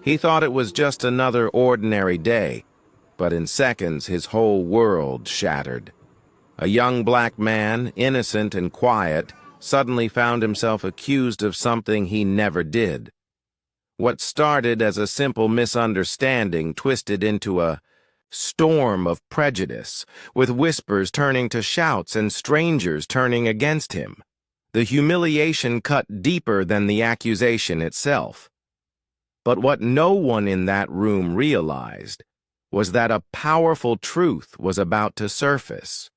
He thought it was just another ordinary day, but in seconds his whole world shattered. A young black man, innocent and quiet, suddenly found himself accused of something he never did. What started as a simple misunderstanding twisted into a storm of prejudice, with whispers turning to shouts and strangers turning against him. The humiliation cut deeper than the accusation itself. But what no one in that room realized was that a powerful truth was about to surface.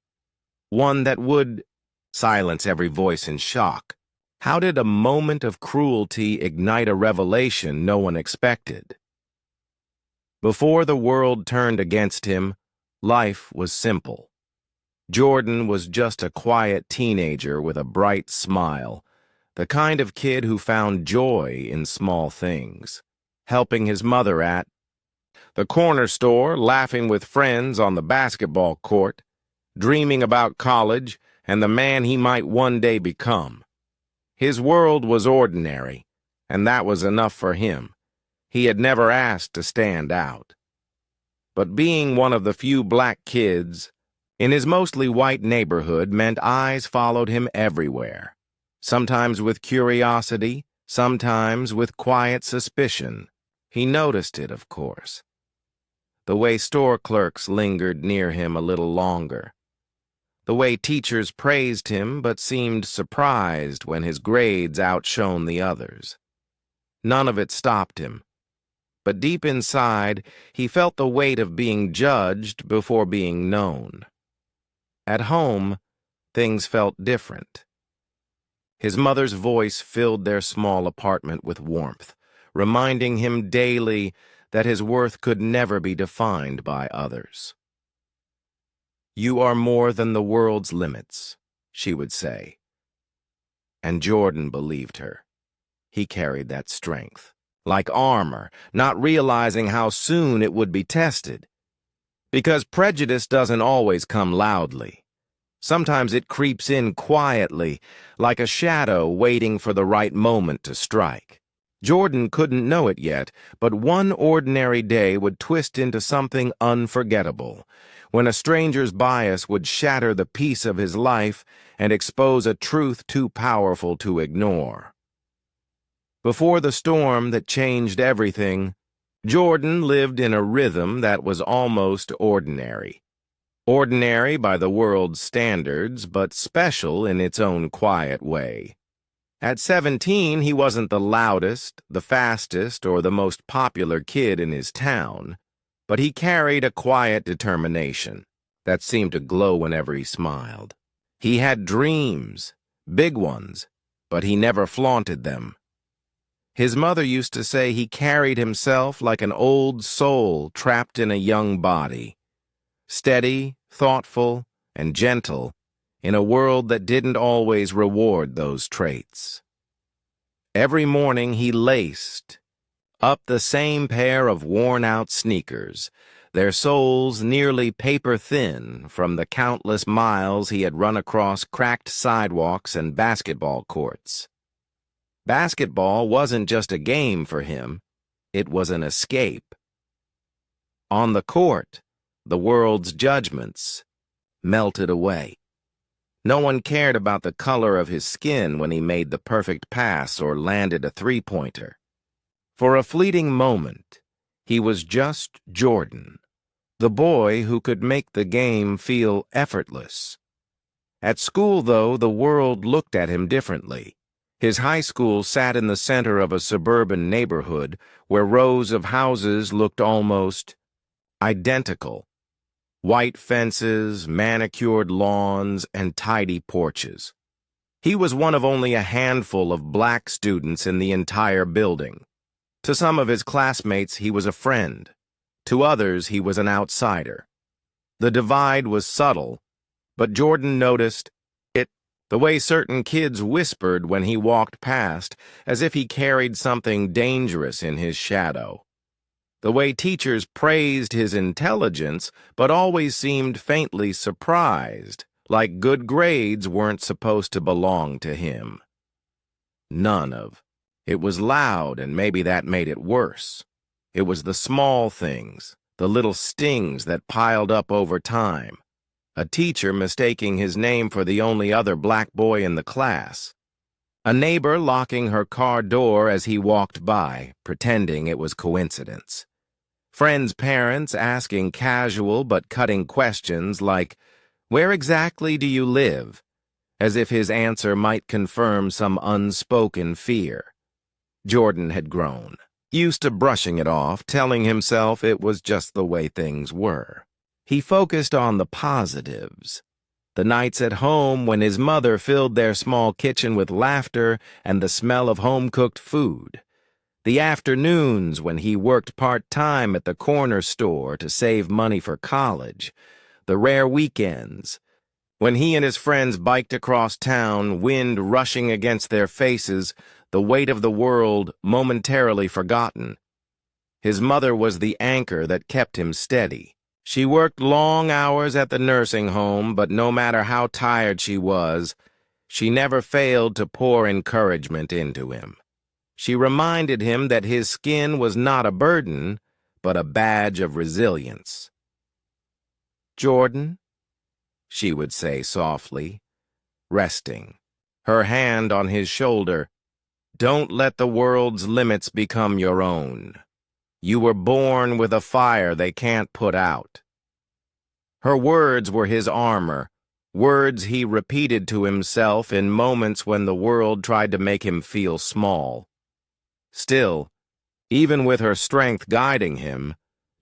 One that would silence every voice in shock. How did a moment of cruelty ignite a revelation no one expected? Before the world turned against him, life was simple. Jordan was just a quiet teenager with a bright smile, the kind of kid who found joy in small things, helping his mother at the corner store, laughing with friends on the basketball court, dreaming about college and the man he might one day become. His world was ordinary, and that was enough for him. He had never asked to stand out. But being one of the few black kids in his mostly white neighborhood meant eyes followed him everywhere, sometimes with curiosity, sometimes with quiet suspicion. He noticed it, of course. The way store clerks lingered near him a little longer. The way teachers praised him but seemed surprised when his grades outshone the others. None of it stopped him. But deep inside, he felt the weight of being judged before being known. At home, things felt different. His mother's voice filled their small apartment with warmth, reminding him daily that his worth could never be defined by others. "You are more than the world's limits," she would say. And Jordan believed her. He carried that strength, like armor, not realizing how soon it would be tested. Because prejudice doesn't always come loudly. Sometimes it creeps in quietly, like a shadow waiting for the right moment to strike. Jordan couldn't know it yet, but one ordinary day would twist into something unforgettable, when a stranger's bias would shatter the peace of his life and expose a truth too powerful to ignore. Before the storm that changed everything, Jordan lived in a rhythm that was almost ordinary. Ordinary by the world's standards, but special in its own quiet way. At 17, he wasn't the loudest, the fastest, or the most popular kid in his town, but he carried a quiet determination that seemed to glow whenever he smiled. He had dreams, big ones, but he never flaunted them. His mother used to say he carried himself like an old soul trapped in a young body, steady, thoughtful, and gentle, in a world that didn't always reward those traits. Every morning he laced up the same pair of worn-out sneakers, their soles nearly paper-thin from the countless miles he had run across cracked sidewalks and basketball courts. Basketball wasn't just a game for him, it was an escape. On the court, the world's judgments melted away. No one cared about the color of his skin when he made the perfect pass or landed a three-pointer. For a fleeting moment, he was just Jordan, the boy who could make the game feel effortless. At school, though, the world looked at him differently. His high school sat in the center of a suburban neighborhood where rows of houses looked almost identical. White fences, manicured lawns, and tidy porches. He was one of only a handful of black students in the entire building. To some of his classmates, he was a friend. To others, he was an outsider. The divide was subtle, but Jordan noticed it, the way certain kids whispered when he walked past, as if he carried something dangerous in his shadow. The way teachers praised his intelligence, but always seemed faintly surprised, like good grades weren't supposed to belong to him. None of. It was loud, and maybe that made it worse. It was the small things, the little stings that piled up over time. A teacher mistaking his name for the only other black boy in the class. A neighbor locking her car door as he walked by, pretending it was coincidence. Friends' parents asking casual but cutting questions like, "Where exactly do you live?" as if his answer might confirm some unspoken fear. Jordan had grown, used to brushing it off, telling himself it was just the way things were. He focused on the positives. The nights at home when his mother filled their small kitchen with laughter and the smell of home-cooked food. The afternoons when he worked part-time at the corner store to save money for college. The rare weekends when he and his friends biked across town, wind rushing against their faces, the weight of the world momentarily forgotten. His mother was the anchor that kept him steady. She worked long hours at the nursing home, but no matter how tired she was, she never failed to pour encouragement into him. She reminded him that his skin was not a burden, but a badge of resilience. "Jordan," she would say softly, resting, her hand on his shoulder, "don't let the world's limits become your own. You were born with a fire they can't put out." Her words were his armor, words he repeated to himself in moments when the world tried to make him feel small. Still, even with her strength guiding him,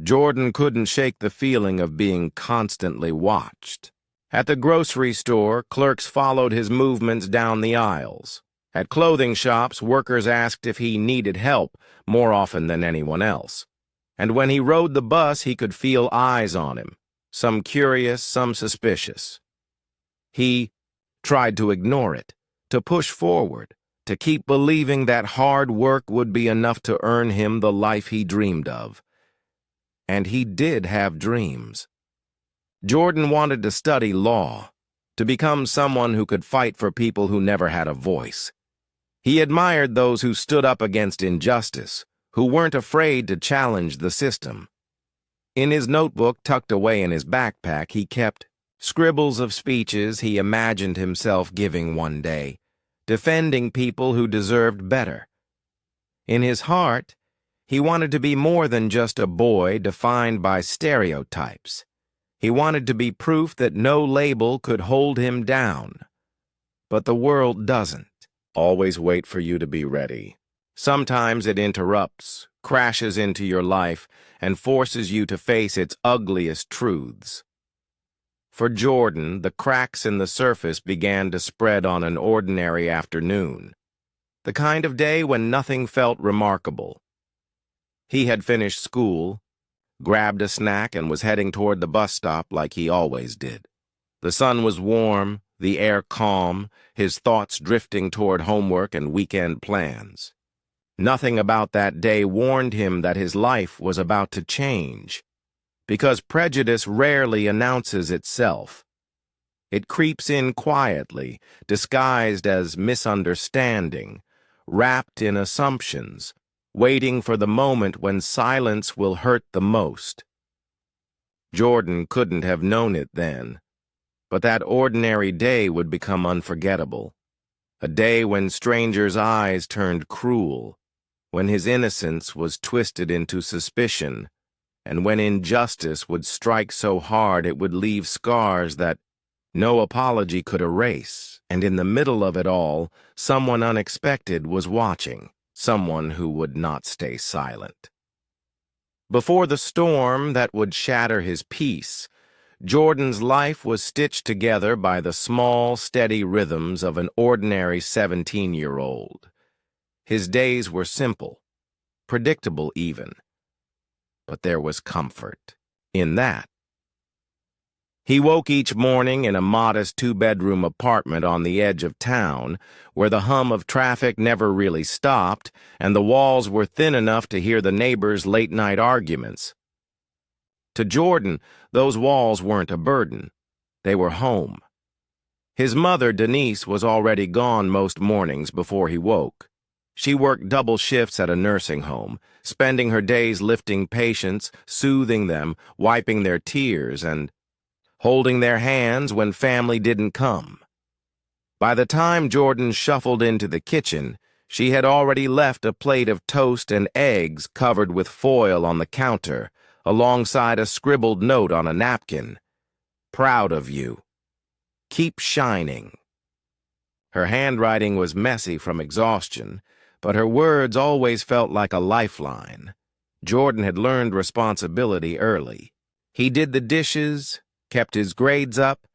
Jordan couldn't shake the feeling of being constantly watched. At the grocery store, clerks followed his movements down the aisles. At clothing shops, workers asked if he needed help more often than anyone else. And when he rode the bus, he could feel eyes on him, some curious, some suspicious. He tried to ignore it, to push forward, to keep believing that hard work would be enough to earn him the life he dreamed of. And he did have dreams. Jordan wanted to study law, to become someone who could fight for people who never had a voice. He admired those who stood up against injustice, who weren't afraid to challenge the system. In his notebook tucked away in his backpack, he kept scribbles of speeches he imagined himself giving one day, defending people who deserved better. In his heart, he wanted to be more than just a boy defined by stereotypes. He wanted to be proof that no label could hold him down. But the world doesn't always wait for you to be ready. Sometimes it interrupts, crashes into your life, and forces you to face its ugliest truths. For Jordan, the cracks in the surface began to spread on an ordinary afternoon, the kind of day when nothing felt remarkable. He had finished school, grabbed a snack, and was heading toward the bus stop like he always did. The sun was warm, the air calm, his thoughts drifting toward homework and weekend plans. Nothing about that day warned him that his life was about to change, because prejudice rarely announces itself. It creeps in quietly, disguised as misunderstanding, wrapped in assumptions, waiting for the moment when silence will hurt the most. Jordan couldn't have known it then, but that ordinary day would become unforgettable. A day when strangers' eyes turned cruel, when his innocence was twisted into suspicion, and when injustice would strike so hard it would leave scars that no apology could erase. And in the middle of it all, someone unexpected was watching. Someone who would not stay silent. Before the storm that would shatter his peace, Jordan's life was stitched together by the small, steady rhythms of an ordinary 17-year-old. His days were simple, predictable even, but there was comfort in that. He woke each morning in a modest two-bedroom apartment on the edge of town, where the hum of traffic never really stopped, and the walls were thin enough to hear the neighbors' late-night arguments. To Jordan, those walls weren't a burden. They were home. His mother, Denise, was already gone most mornings before he woke. She worked double shifts at a nursing home, spending her days lifting patients, soothing them, wiping their tears, and holding their hands when family didn't come. By the time Jordan shuffled into the kitchen, she had already left a plate of toast and eggs covered with foil on the counter, alongside a scribbled note on a napkin. "Proud of you. Keep shining." Her handwriting was messy from exhaustion, but her words always felt like a lifeline. Jordan had learned responsibility early. He did the dishes, kept his grades up,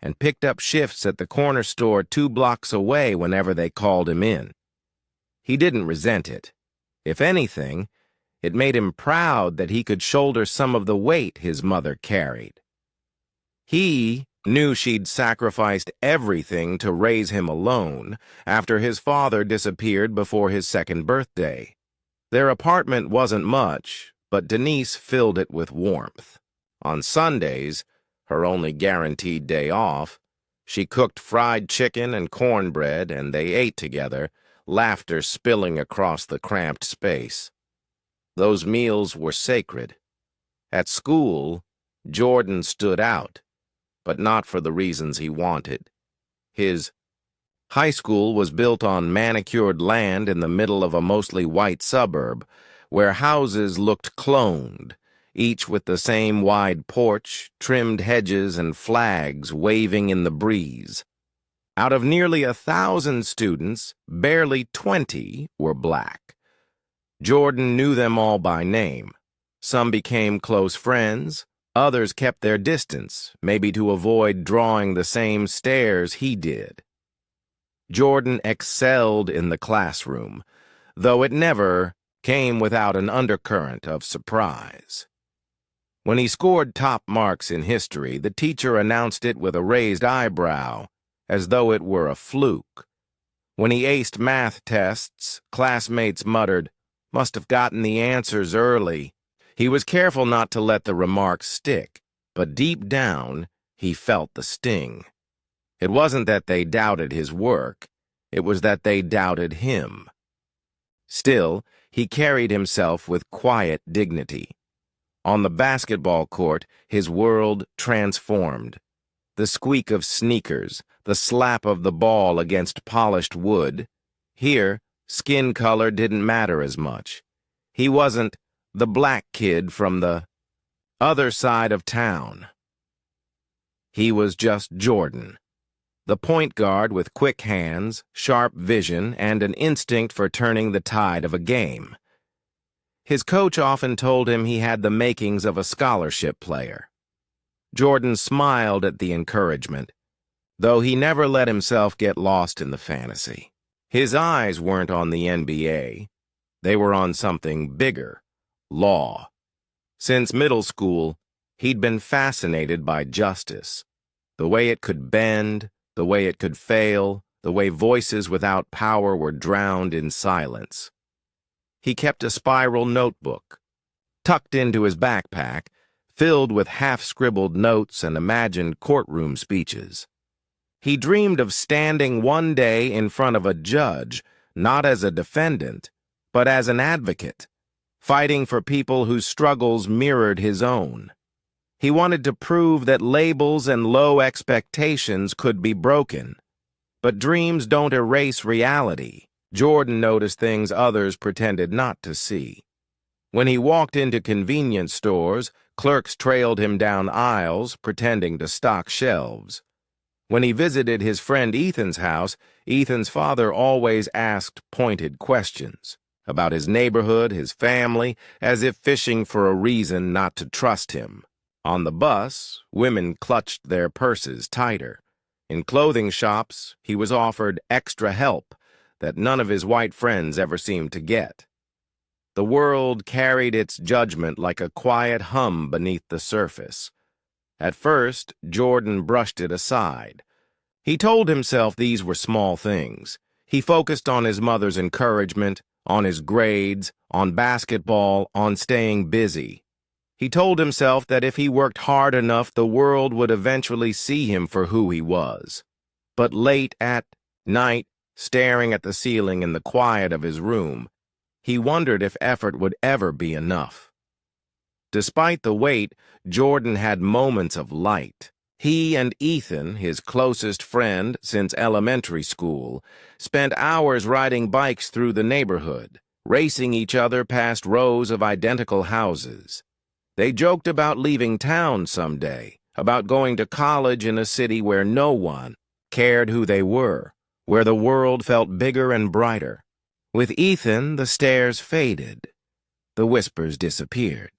and picked up shifts at the corner store 2 blocks away whenever they called him in. He didn't resent it. If anything, it made him proud that he could shoulder some of the weight his mother carried. He knew she'd sacrificed everything to raise him alone after his father disappeared before his 2nd birthday. Their apartment wasn't much, but Denise filled it with warmth. On Sundays, her only guaranteed day off, she cooked fried chicken and cornbread, and they ate together, laughter spilling across the cramped space. Those meals were sacred. At school, Jordan stood out, but not for the reasons he wanted. His high school was built on manicured land in the middle of a mostly white suburb, where houses looked cloned, each with the same wide porch, trimmed hedges, and flags waving in the breeze. Out of nearly 1,000 students, barely 20 were black. Jordan knew them all by name. Some became close friends, others kept their distance, maybe to avoid drawing the same stares he did. Jordan excelled in the classroom, though it never came without an undercurrent of surprise. When he scored top marks in history, the teacher announced it with a raised eyebrow, as though it were a fluke. When he aced math tests, classmates muttered, "Must have gotten the answers early." He was careful not to let the remarks stick, but deep down, he felt the sting. It wasn't that they doubted his work, it was that they doubted him. Still, he carried himself with quiet dignity. On the basketball court, his world transformed. The squeak of sneakers, the slap of the ball against polished wood. Here, skin color didn't matter as much. He wasn't the black kid from the other side of town. He was just Jordan, the point guard with quick hands, sharp vision, and an instinct for turning the tide of a game. His coach often told him he had the makings of a scholarship player. Jordan smiled at the encouragement, though he never let himself get lost in the fantasy. His eyes weren't on the NBA. They were on something bigger, law. Since middle school, he'd been fascinated by justice, the way it could bend, the way it could fail, the way voices without power were drowned in silence. He kept a spiral notebook, tucked into his backpack, filled with half-scribbled notes and imagined courtroom speeches. He dreamed of standing one day in front of a judge, not as a defendant, but as an advocate, fighting for people whose struggles mirrored his own. He wanted to prove that labels and low expectations could be broken. But dreams don't erase reality. Jordan noticed things others pretended not to see. When he walked into convenience stores, clerks trailed him down aisles, pretending to stock shelves. When he visited his friend Ethan's house, Ethan's father always asked pointed questions about his neighborhood, his family, as if fishing for a reason not to trust him. On the bus, women clutched their purses tighter. In clothing shops, he was offered extra help that none of his white friends ever seemed to get. The world carried its judgment like a quiet hum beneath the surface. At first, Jordan brushed it aside. He told himself these were small things. He focused on his mother's encouragement, on his grades, on basketball, on staying busy. He told himself that if he worked hard enough, the world would eventually see him for who he was. But late at night, staring at the ceiling in the quiet of his room. He wondered if effort would ever be enough. Despite the wait, Jordan had moments of light. He and Ethan, his closest friend since elementary school, spent hours riding bikes through the neighborhood, racing each other past rows of identical houses. They joked about leaving town someday, about going to college in a city where no one cared who they were, where the world felt bigger and brighter. With Ethan, the stares faded. The whispers disappeared.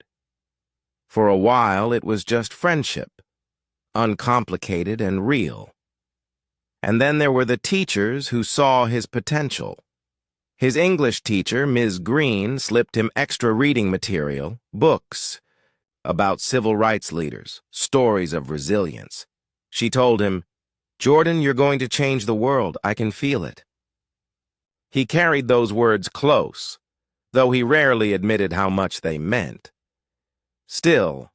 For a while, it was just friendship, uncomplicated and real. And then there were the teachers who saw his potential. His English teacher, Ms. Green, slipped him extra reading material, books, about civil rights leaders, stories of resilience. She told him, "Jordan, you're going to change the world. I can feel it." He carried those words close, though he rarely admitted how much they meant. Still,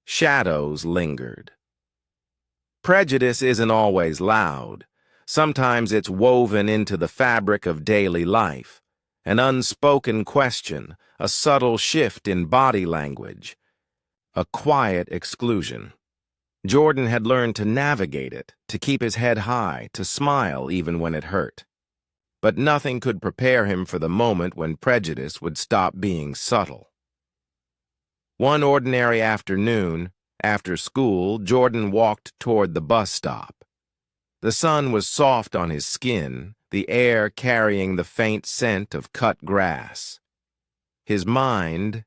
shadows lingered. Prejudice isn't always loud. Sometimes it's woven into the fabric of daily life. An unspoken question, a subtle shift in body language, a quiet exclusion. Jordan had learned to navigate it, to keep his head high, to smile even when it hurt. But nothing could prepare him for the moment when prejudice would stop being subtle. One ordinary afternoon, after school, Jordan walked toward the bus stop. The sun was soft on his skin, the air carrying the faint scent of cut grass. His mind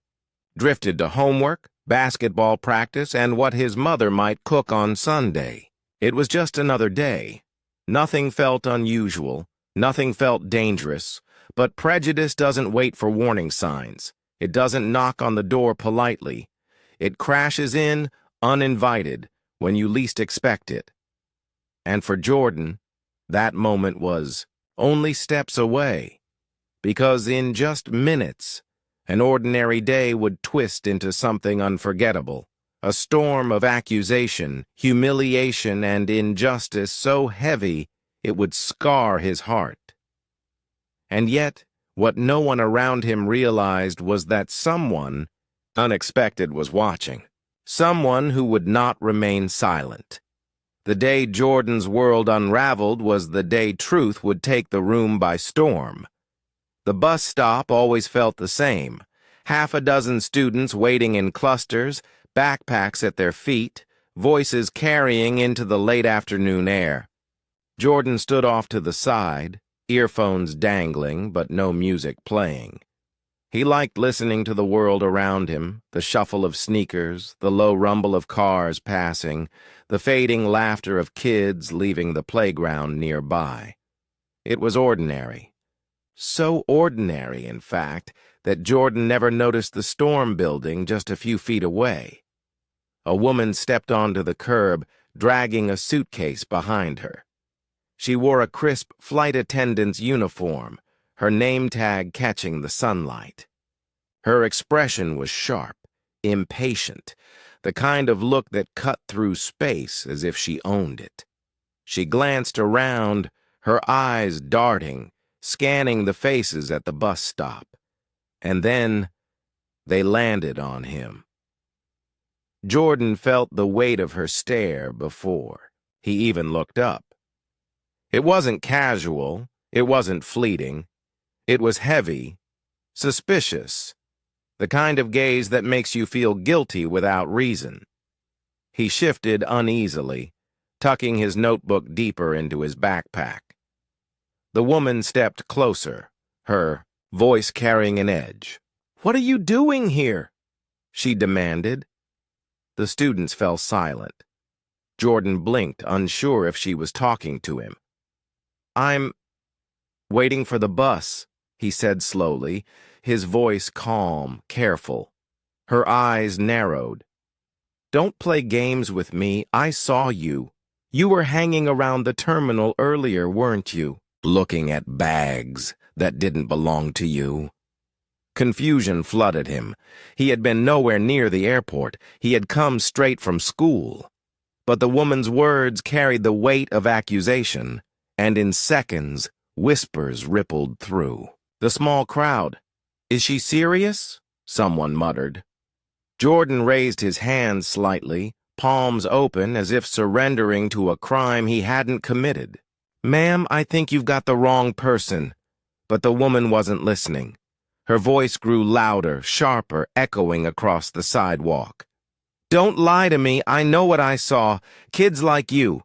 drifted to homework, basketball practice, and what his mother might cook on Sunday. It was just another day. Nothing felt unusual, nothing felt dangerous, but prejudice doesn't wait for warning signs. It doesn't knock on the door politely. It crashes in, uninvited, when you least expect it. And for Jordan, that moment was only steps away, because in just minutes, an ordinary day would twist into something unforgettable, a storm of accusation, humiliation, and injustice so heavy it would scar his heart. And yet, what no one around him realized was that someone unexpected was watching. Someone who would not remain silent. The day Jordan's world unraveled was the day truth would take the room by storm. The bus stop always felt the same. Half a dozen students waiting in clusters, backpacks at their feet, voices carrying into the late afternoon air. Jordan stood off to the side, earphones dangling but no music playing. He liked listening to the world around him, the shuffle of sneakers, the low rumble of cars passing, the fading laughter of kids leaving the playground nearby. It was ordinary. So ordinary, in fact, that Jordan never noticed the storm building just a few feet away. A woman stepped onto the curb, dragging a suitcase behind her. She wore a crisp flight attendant's uniform, her name tag catching the sunlight. Her expression was sharp, impatient, the kind of look that cut through space as if she owned it. She glanced around, her eyes darting, scanning the faces at the bus stop. And then they landed on him. Jordan felt the weight of her stare before he even looked up. It wasn't casual, it wasn't fleeting. It was heavy, suspicious, the kind of gaze that makes you feel guilty without reason. He shifted uneasily, tucking his notebook deeper into his backpack. The woman stepped closer, her voice carrying an edge. "What are you doing here?" she demanded. The students fell silent. Jordan blinked, unsure if she was talking to him. "I'm waiting for the bus," he said slowly, his voice calm, careful. Her eyes narrowed. "Don't play games with me. I saw you. You were hanging around the terminal earlier, weren't you? Looking at bags that didn't belong to you." Confusion flooded him. He had been nowhere near the airport. He had come straight from school. But the woman's words carried the weight of accusation, and in seconds, Whispers rippled through the small crowd. "Is she serious?" someone muttered. Jordan raised his hands slightly, palms open as if surrendering to a crime he hadn't committed. "Ma'am, I think you've got the wrong person." But the woman wasn't listening. Her voice grew louder, sharper, echoing across the sidewalk. "Don't lie to me. I know what I saw. Kids like you.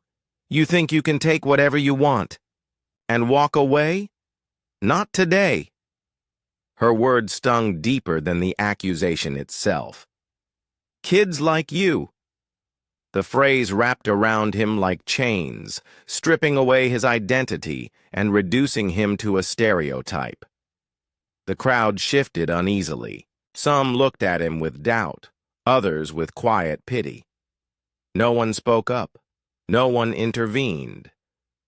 You think you can take whatever you want and walk away? Not today." Her words stung deeper than the accusation itself. "Kids like you." The phrase wrapped around him like chains, stripping away his identity and reducing him to a stereotype. The crowd shifted uneasily. Some looked at him with doubt, others with quiet pity. No one spoke up. No one intervened.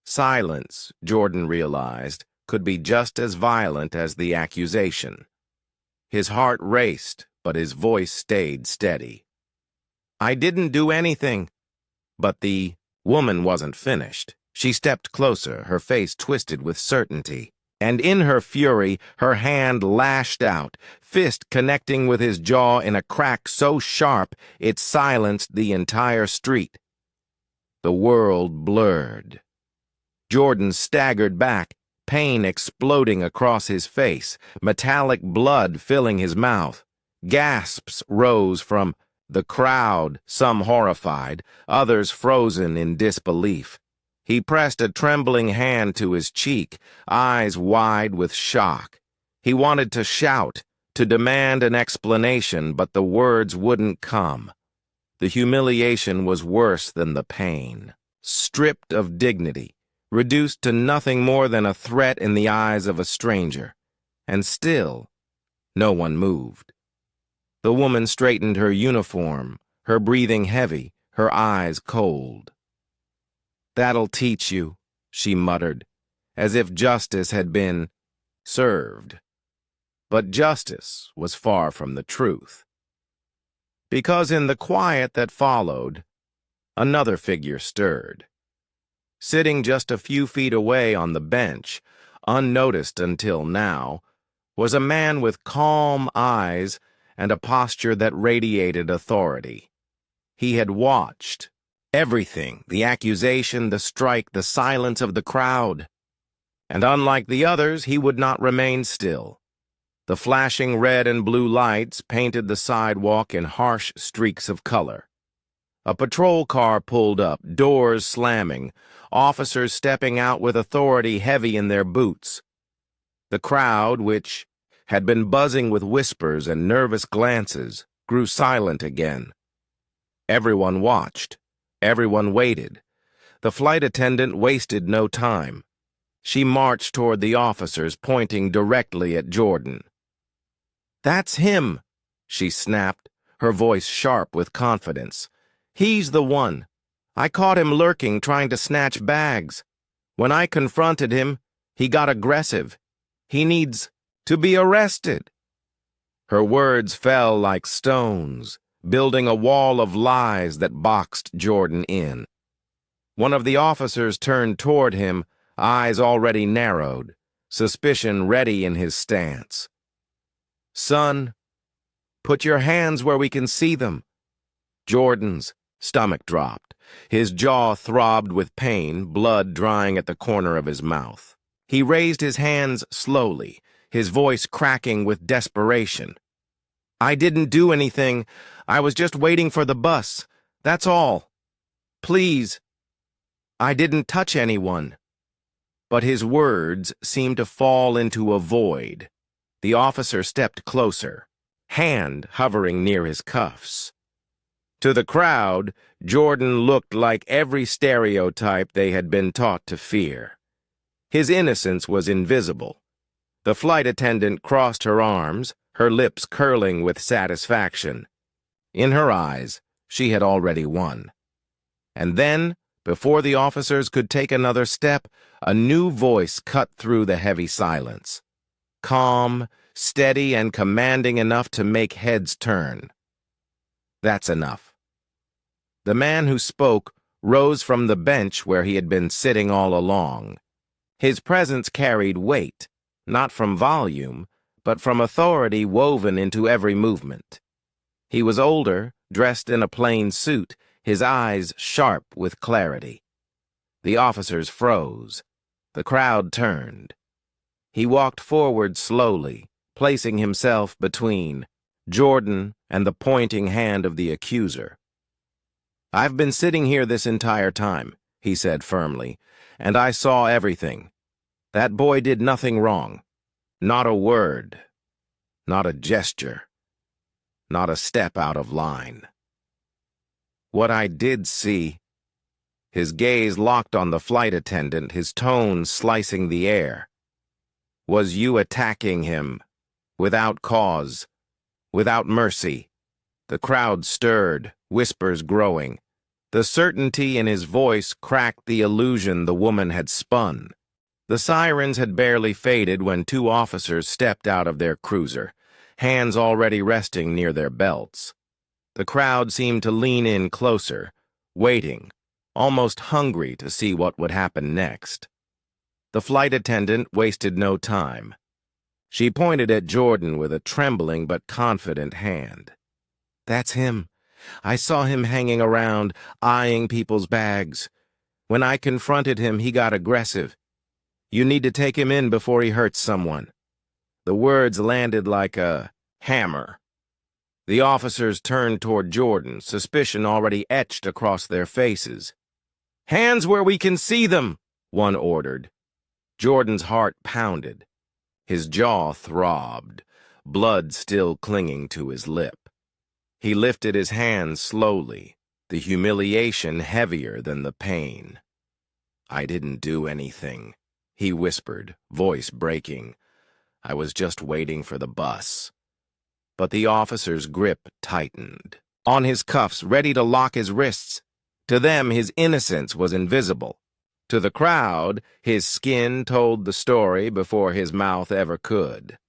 Silence, Jordan realized, could be just as violent as the accusation. His heart raced, but his voice stayed steady. "I didn't do anything." But the woman wasn't finished. She stepped closer, her face twisted with certainty. And in her fury, her hand lashed out, fist connecting with his jaw in a crack so sharp it silenced the entire street. The world blurred. Jordan staggered back, pain exploding across his face, metallic blood filling his mouth. Gasps rose from the crowd, some horrified, others frozen in disbelief. He pressed a trembling hand to his cheek, eyes wide with shock. He wanted to shout, to demand an explanation, but the words wouldn't come. The humiliation was worse than the pain. Stripped of dignity, reduced to nothing more than a threat in the eyes of a stranger. And still, no one moved. The woman straightened her uniform, her breathing heavy, her eyes cold. "That'll teach you," she muttered, as if justice had been served. But justice was far from the truth. Because in the quiet that followed, another figure stirred. Sitting just a few feet away on the bench, unnoticed until now, was a man with calm eyes and a posture that radiated authority. He had watched everything, the accusation, the strike, the silence of the crowd. And unlike the others, he would not remain still. The flashing red and blue lights painted the sidewalk in harsh streaks of color. A patrol car pulled up, doors slamming, officers stepping out with authority heavy in their boots. The crowd, which had been buzzing with whispers and nervous glances, grew silent again. Everyone watched. Everyone waited. The flight attendant wasted no time. She marched toward the officers, pointing directly at Jordan. "That's him," she snapped, her voice sharp with confidence. "He's the one. I caught him lurking, trying to snatch bags. When I confronted him, he got aggressive. He needs to be arrested." Her words fell like stones, building a wall of lies that boxed Jordan in. One of the officers turned toward him, eyes already narrowed, suspicion ready in his stance. "Son, put your hands where we can see them." Jordan's stomach dropped. His jaw throbbed with pain, blood drying at the corner of his mouth. He raised his hands slowly, his voice cracking with desperation. "I didn't do anything. I was just waiting for the bus. That's all. Please. I didn't touch anyone." But his words seemed to fall into a void. The officer stepped closer, hand hovering near his cuffs. To the crowd, Jordan looked like every stereotype they had been taught to fear. His innocence was invisible. The flight attendant crossed her arms, her lips curling with satisfaction. In her eyes, she had already won. And then, before the officers could take another step, a new voice cut through the heavy silence. Calm, steady, and commanding enough to make heads turn. "That's enough." The man who spoke rose from the bench where he had been sitting all along. His presence carried weight, not from volume, but from authority woven into every movement. He was older, dressed in a plain suit, his eyes sharp with clarity. The officers froze. The crowd turned. He walked forward slowly, placing himself between Jordan and the pointing hand of the accuser. "I've been sitting here this entire time," he said firmly, "and I saw everything. That boy did nothing wrong. Not a word. Not a gesture. Not a step out of line. What I did see," his gaze locked on the flight attendant, his tone slicing the air, "was you attacking him, without cause, without mercy." The crowd stirred, whispers growing. The certainty in his voice cracked the illusion the woman had spun. The sirens had barely faded when two officers stepped out of their cruiser, hands already resting near their belts. The crowd seemed to lean in closer, waiting, almost hungry to see what would happen next. The flight attendant wasted no time. She pointed at Jordan with a trembling but confident hand. "That's him. I saw him hanging around, eyeing people's bags. When I confronted him, he got aggressive. You need to take him in before he hurts someone." The words landed like a hammer. The officers turned toward Jordan, suspicion already etched across their faces. "Hands where we can see them," one ordered. Jordan's heart pounded. His jaw throbbed, blood still clinging to his lip. He lifted his hands slowly, the humiliation heavier than the pain. "I didn't do anything," he whispered, voice breaking. "I was just waiting for the bus." But the officer's grip tightened. On his cuffs, ready to lock his wrists. To them, his innocence was invisible. To the crowd, his skin told the story before his mouth ever could.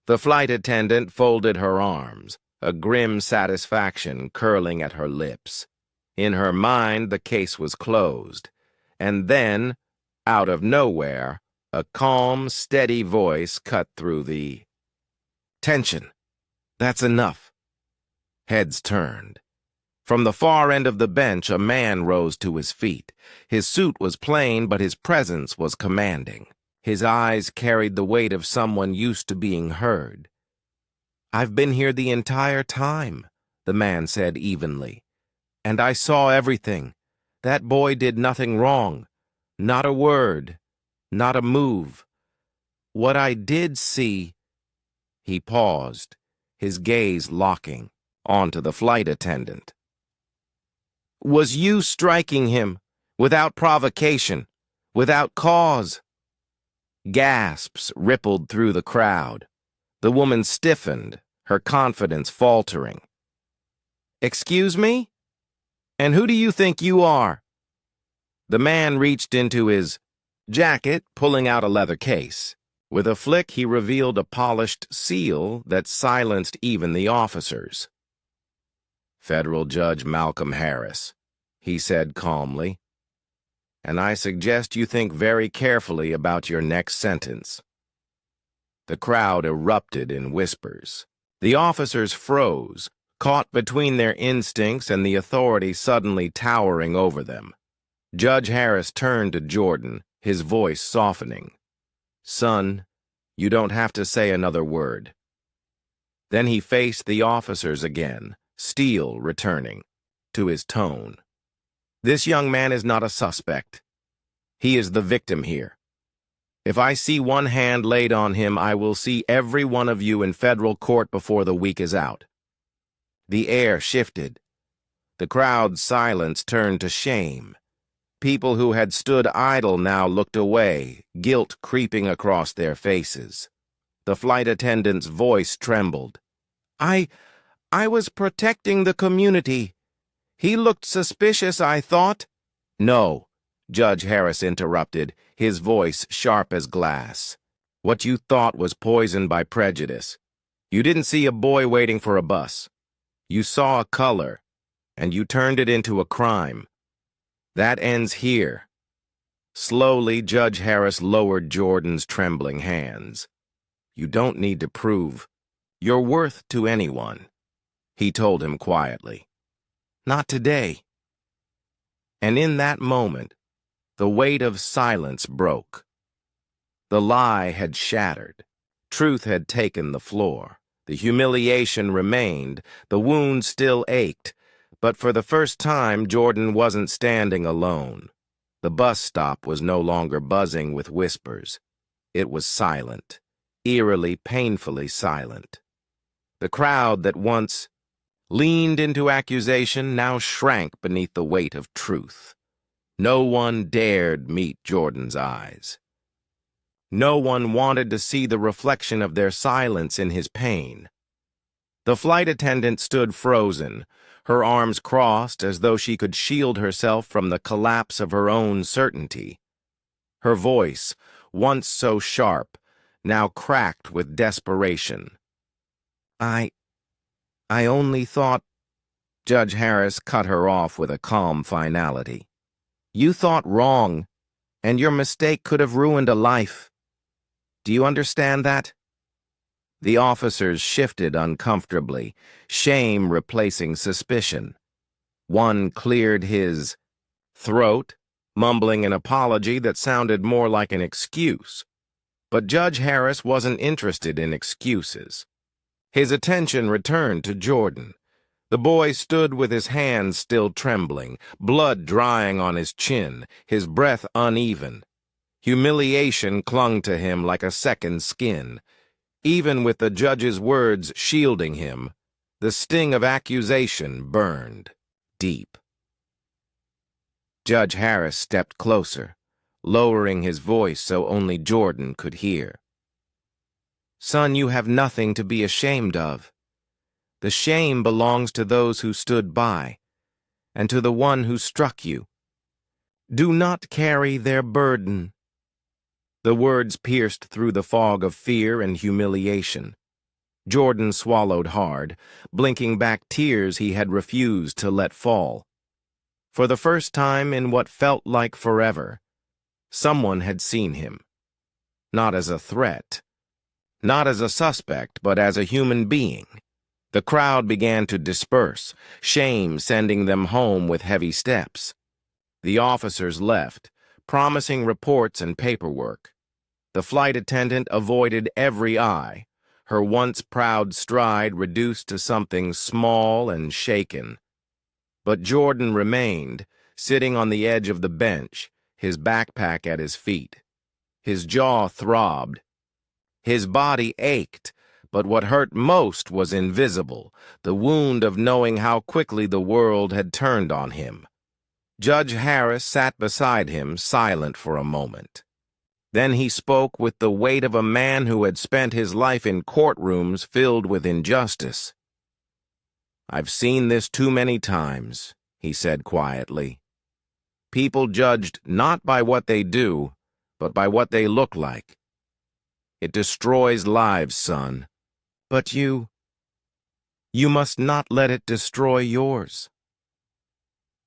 The flight attendant folded her arms, a grim satisfaction curling at her lips. In her mind, the case was closed. And then, out of nowhere, a calm, steady voice cut through the tension. "That's enough." Heads turned. From the far end of the bench, a man rose to his feet. His suit was plain, but his presence was commanding. His eyes carried the weight of someone used to being heard. "I've been here the entire time," the man said evenly. "And I saw everything. That boy did nothing wrong. Not a word. Not a move. What I did see—" He paused, his gaze locking onto the flight attendant. "Was you striking him, without provocation, without cause." Gasps rippled through the crowd. The woman stiffened, her confidence faltering. "Excuse me? And who do you think you are?" The man reached into his jacket, pulling out a leather case. With a flick, he revealed a polished seal that silenced even the officers. "Federal Judge Malcolm Harris," he said calmly. "And I suggest you think very carefully about your next sentence." The crowd erupted in whispers. The officers froze, caught between their instincts and the authority suddenly towering over them. Judge Harris turned to Jordan, his voice softening. "Son, you don't have to say another word." Then he faced the officers again, steel returning to his tone. "This young man is not a suspect. He is the victim here. If I see one hand laid on him, I will see every one of you in federal court before the week is out." The air shifted. The crowd's silence turned to shame. People who had stood idle now looked away, guilt creeping across their faces. The flight attendant's voice trembled. I was protecting the community. He looked suspicious, I thought." "No," Judge Harris interrupted, his voice sharp as glass. "What you thought was poisoned by prejudice. You didn't see a boy waiting for a bus. You saw a color, and you turned it into a crime. That ends here. Slowly, Judge Harris lowered Jordan's trembling hands. "You don't need to prove your worth to anyone," he told him quietly. "Not today." And in that moment, the weight of silence broke. The lie had shattered. Truth had taken the floor. The humiliation remained. The wound still ached. But for the first time, Jordan wasn't standing alone. The bus stop was no longer buzzing with whispers. It was silent, eerily, painfully silent. The crowd that once leaned into accusation now shrank beneath the weight of truth. No one dared meet Jordan's eyes. No one wanted to see the reflection of their silence in his pain. The flight attendant stood frozen, her arms crossed as though she could shield herself from the collapse of her own certainty. Her voice, once so sharp, now cracked with desperation. I only thought—" Judge Harris cut her off with a calm finality. "You thought wrong, and your mistake could have ruined a life. Do you understand that?" The officers shifted uncomfortably, shame replacing suspicion. One cleared his throat, mumbling an apology that sounded more like an excuse. But Judge Harris wasn't interested in excuses. His attention returned to Jordan. The boy stood with his hands still trembling, blood drying on his chin, his breath uneven. Humiliation clung to him like a second skin. Even with the judge's words shielding him, the sting of accusation burned deep. Judge Harris stepped closer, lowering his voice so only Jordan could hear. "Son, you have nothing to be ashamed of. The shame belongs to those who stood by, and to the one who struck you. Do not carry their burden." The words pierced through the fog of fear and humiliation. Jordan swallowed hard, blinking back tears he had refused to let fall. For the first time in what felt like forever, someone had seen him. Not as a threat, not as a suspect, but as a human being. The crowd began to disperse, shame sending them home with heavy steps. The officers left, promising reports and paperwork. The flight attendant avoided every eye, her once proud stride reduced to something small and shaken. But Jordan remained, sitting on the edge of the bench, his backpack at his feet. His jaw throbbed. His body ached, but what hurt most was invisible, the wound of knowing how quickly the world had turned on him. Judge Harris sat beside him, silent for a moment. Then he spoke with the weight of a man who had spent his life in courtrooms filled with injustice. "I've seen this too many times," he said quietly. "People judged not by what they do, but by what they look like. It destroys lives, son. But you must not let it destroy yours."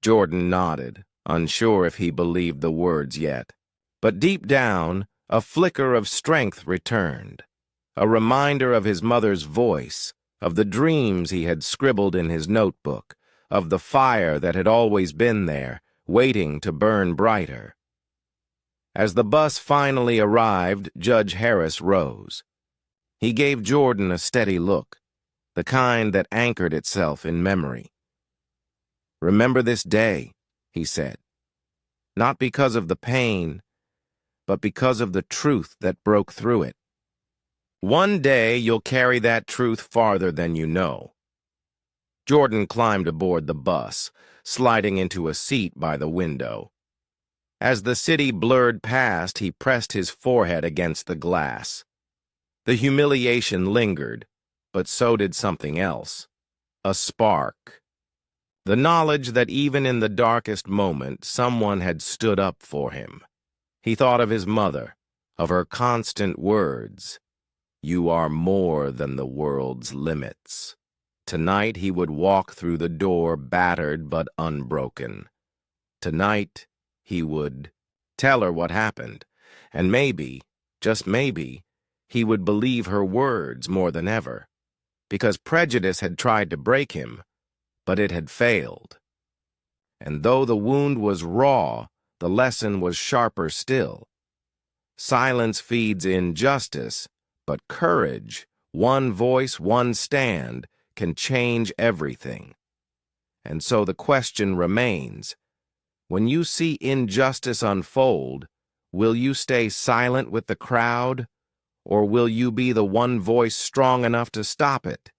Jordan nodded, unsure if he believed the words yet. But deep down, a flicker of strength returned, a reminder of his mother's voice, of the dreams he had scribbled in his notebook, of the fire that had always been there, waiting to burn brighter. As the bus finally arrived, Judge Harris rose. He gave Jordan a steady look, the kind that anchored itself in memory. "Remember this day," he said, "not because of the pain, but because of the truth that broke through it. One day you'll carry that truth farther than you know." Jordan climbed aboard the bus, sliding into a seat by the window. As the city blurred past, he pressed his forehead against the glass. The humiliation lingered, but so did something else. A spark. The knowledge that even in the darkest moment, someone had stood up for him. He thought of his mother, of her constant words, "You are more than the world's limits." Tonight he would walk through the door battered but unbroken. Tonight he would tell her what happened, and maybe, just maybe, he would believe her words more than ever, because prejudice had tried to break him, but it had failed. And though the wound was raw, the lesson was sharper still. Silence feeds injustice, but courage, one voice, one stand, can change everything. And so the question remains, when you see injustice unfold, will you stay silent with the crowd, or will you be the one voice strong enough to stop it?